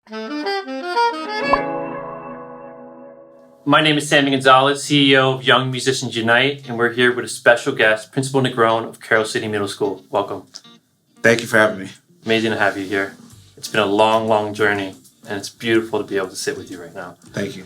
My name is Sammy Gonzalez, CEO of Young Musicians Unite, and we're here with a special guest, Principal Negron of Carroll City Middle School. Welcome. Thank you for having me. Amazing to have you here. It's been a long, long journey, and it's beautiful to be able to sit with you right now. Thank you.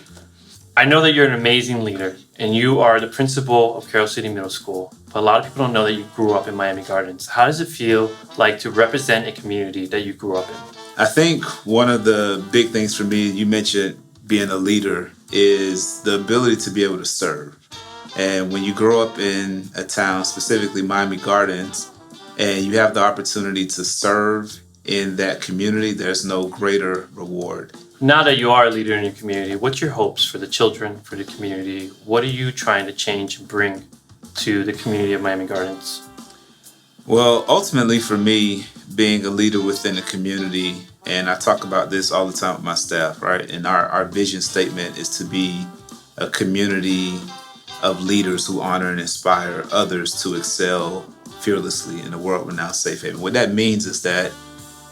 I know that you're an amazing leader, and you are the principal of Carroll City Middle School, but a lot of people don't know that you grew up in Miami Gardens. How does it feel like to represent a community that you grew up in? I think one of the big things for me, you mentioned being a leader, is the ability to be able to serve. And when you grow up in a town, specifically Miami Gardens, and you have the opportunity to serve in that community, there's no greater reward. Now that you are a leader in your community, what's your hopes for the children, for the community? What are you trying to change and bring to the community of Miami Gardens? Well, ultimately for me, being a leader within the community, and I talk about this all the time with my staff, right? And our vision statement is to be a community of leaders who honor and inspire others to excel fearlessly in a world-renowned safe haven. What that means is that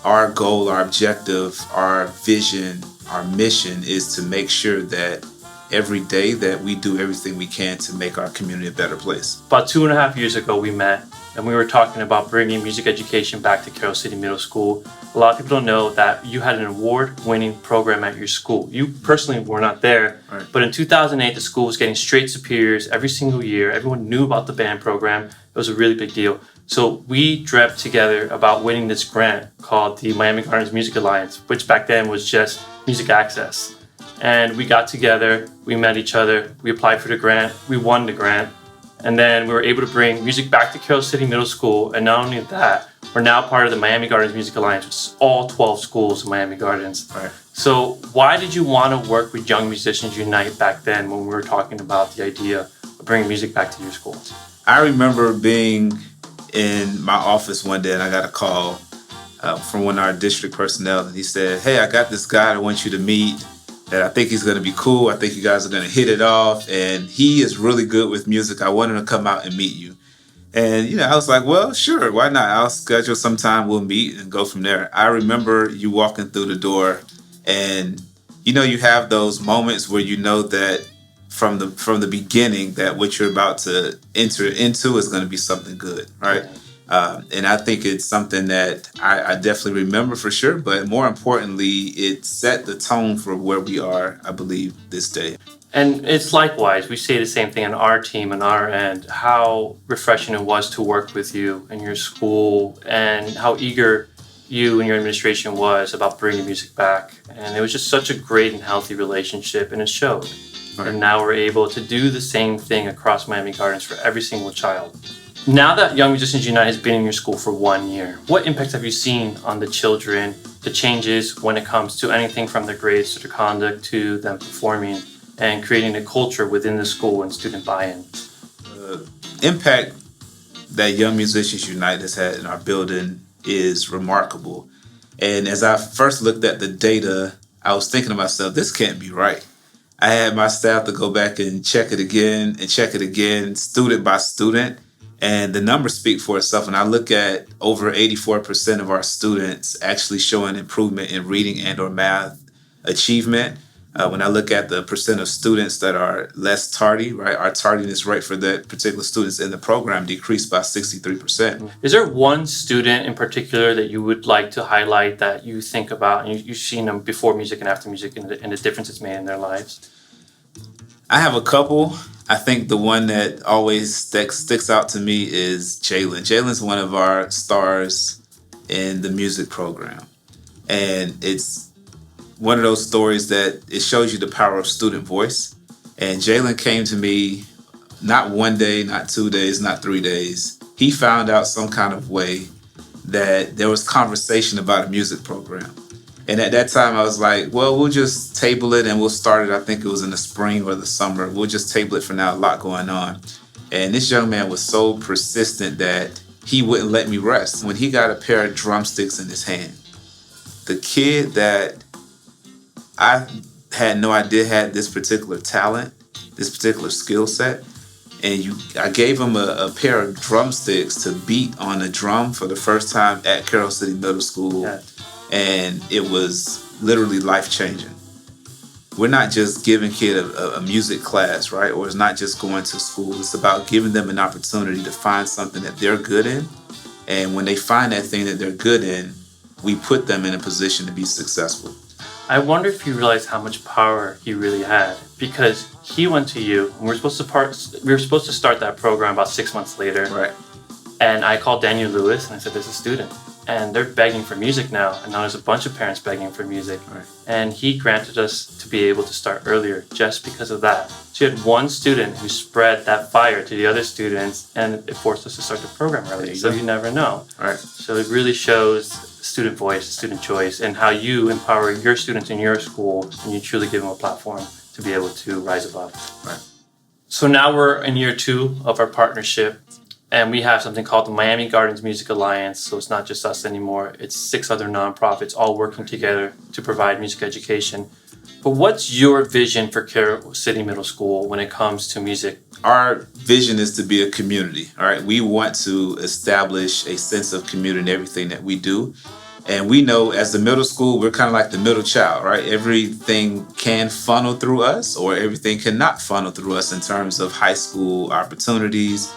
our goal, our objective, our vision, our mission is to make sure that every day that we do everything we can to make our community a better place. About 2.5 years ago, we met and we were talking about bringing music education back to Carroll City Middle School. A lot of people don't know that you had an award-winning program at your school. You personally were not there, right. But in 2008, the school was getting straight superiors every single year. Everyone knew about the band program. It was a really big deal. So we dreamt together about winning this grant called the Miami Gardens Music Alliance, which back then was just music access. And we got together, we met each other, we applied for the grant, we won the grant, and then we were able to bring music back to Carroll City Middle School. And not only that, we're now part of the Miami Gardens Music Alliance, which is all 12 schools in Miami Gardens. Right. So why did you want to work with Young Musicians Unite back then when we were talking about the idea of bringing music back to your school? I remember being in my office one day and I got a call from one of our district personnel, and he said, "Hey, I got this guy I want you to meet, that I think he's going to be cool. I think you guys are going to hit it off, and he is really good with music. I want him to come out and meet you." And, I was like, well, sure, why not? I'll schedule some time, we'll meet and go from there. I remember you walking through the door and, you have those moments where you know that from the beginning that what you're about to enter into is going to be something good, right? And I think it's something that I definitely remember for sure, but more importantly, it set the tone for where we are, I believe, this day. And it's likewise, we say the same thing on our team, on our end, how refreshing it was to work with you and your school and how eager you and your administration was about bringing music back. And it was just such a great and healthy relationship, and it showed. Right. And now we're able to do the same thing across Miami Gardens for every single child. Now that Young Musicians Unite has been in your school for 1 year, what impacts have you seen on the children, the changes when it comes to anything from their grades to their conduct to them performing and creating a culture within the school and student buy-in? The impact that Young Musicians Unite has had in our building is remarkable. And as I first looked at the data, I was thinking to myself, this can't be right. I had my staff to go back and check it again, student by student. And the numbers speak for itself. And I look at over 84% of our students actually showing improvement in reading and or math achievement. When I look at the percent of students that are less tardy, right, our tardiness rate for that particular students in the program decreased by 63%. Is there one student in particular that you would like to highlight that you think about and you've seen them before music and after music and the difference it's made in their lives? I have a couple. I think the one that always sticks out to me is Jalen. Jalen's one of our stars in the music program. And it's one of those stories that it shows you the power of student voice. And Jalen came to me not 1 day, not 2 days, not 3 days. He found out some kind of way that there was conversation about a music program. And at that time I was like, well, we'll just table it and we'll start it. I think it was in the spring or the summer. We'll just table it for now, a lot going on. And this young man was so persistent that he wouldn't let me rest. When he got a pair of drumsticks in his hand, the kid that I had no idea had this particular talent, this particular skill set, and I gave him a pair of drumsticks to beat on a drum for the first time at Carroll City Middle School. Yeah. And it was literally life-changing. We're not just giving kid a music class, right? Or it's not just going to school. It's about giving them an opportunity to find something that they're good in. And when they find that thing that they're good in, we put them in a position to be successful. I wonder if you realize how much power he really had, because he went to you, and we were supposed to start that program about 6 months later. Right. And I called Daniel Lewis and I said, there's a student and they're begging for music now. And now there's a bunch of parents begging for music. Right. And he granted us to be able to start earlier just because of that. So you had one student who spread that fire to the other students, and it forced us to start the program early. So you never know. Right. So it really shows student voice, student choice, and how you empower your students in your school, and you truly give them a platform to be able to rise above. Right. So now we're in year 2 of our partnership. And we have something called the Miami Gardens Music Alliance. So it's not just us anymore. It's 6 other nonprofits all working together to provide music education. But what's your vision for Carroll City Middle School when it comes to music? Our vision is to be a community. All right. We want to establish a sense of community in everything that we do. And we know as the middle school, we're kind of like the middle child, right? Everything can funnel through us, or everything cannot funnel through us in terms of high school opportunities,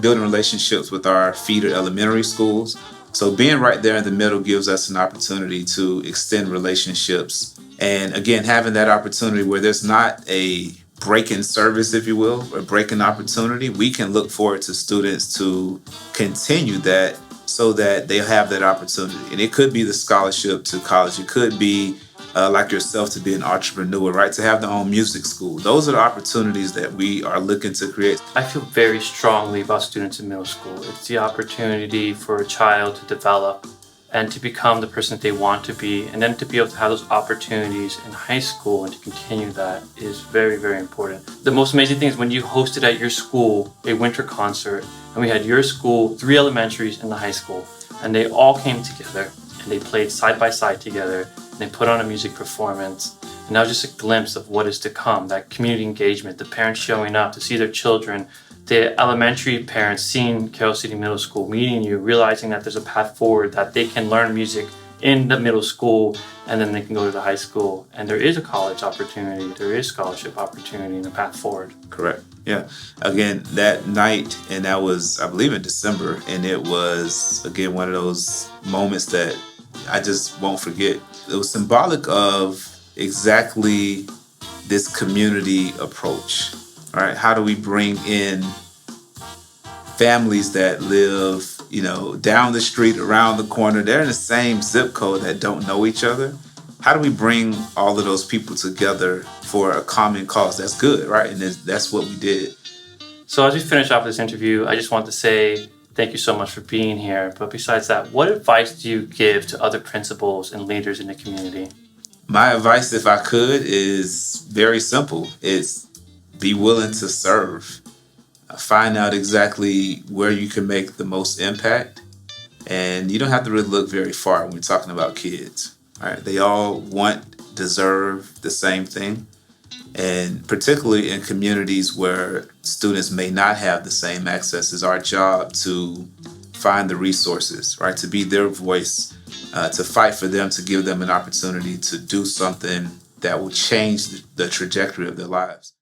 building relationships with our feeder elementary schools. So being right there in the middle gives us an opportunity to extend relationships. And again, having that opportunity where there's not a break-in service, if you will, or break-in opportunity, we can look forward to students to continue that so that they have that opportunity. And it could be the scholarship to college. It could be like yourself to be an entrepreneur, right? To have their own music school. Those are the opportunities that we are looking to create. I feel very strongly about students in middle school. It's the opportunity for a child to develop and to become the person that they want to be, and then to be able to have those opportunities in high school and to continue that is very, very important. The most amazing thing is when you hosted at your school a winter concert, and we had your school, 3 elementaries and the high school, and they all came together and they played side by side together. They put on a music performance, and that was just a glimpse of what is to come, that community engagement, the parents showing up to see their children, the elementary parents seeing Carroll City Middle School, meeting you, realizing that there's a path forward, that they can learn music in the middle school, and then they can go to the high school. And there is a college opportunity, there is scholarship opportunity and a path forward. Correct. Yeah. Again, that night, and that was, I believe, in December, and it was, again, one of those moments that I just won't forget. It was symbolic of exactly this community approach. All right, how do we bring in families that live, down the street, around the corner? They're in the same zip code that don't know each other. How do we bring all of those people together for a common cause? That's good, right? And that's what we did. So as we finish off this interview, I just want to say thank you so much for being here. But besides that, what advice do you give to other principals and leaders in the community? My advice, if I could, is very simple. It's be willing to serve. Find out exactly where you can make the most impact. And you don't have to really look very far when we're talking about kids. All right? They all deserve the same thing. And particularly in communities where students may not have the same access, it's our job to find the resources, right? To be their voice, to fight for them, to give them an opportunity to do something that will change the trajectory of their lives.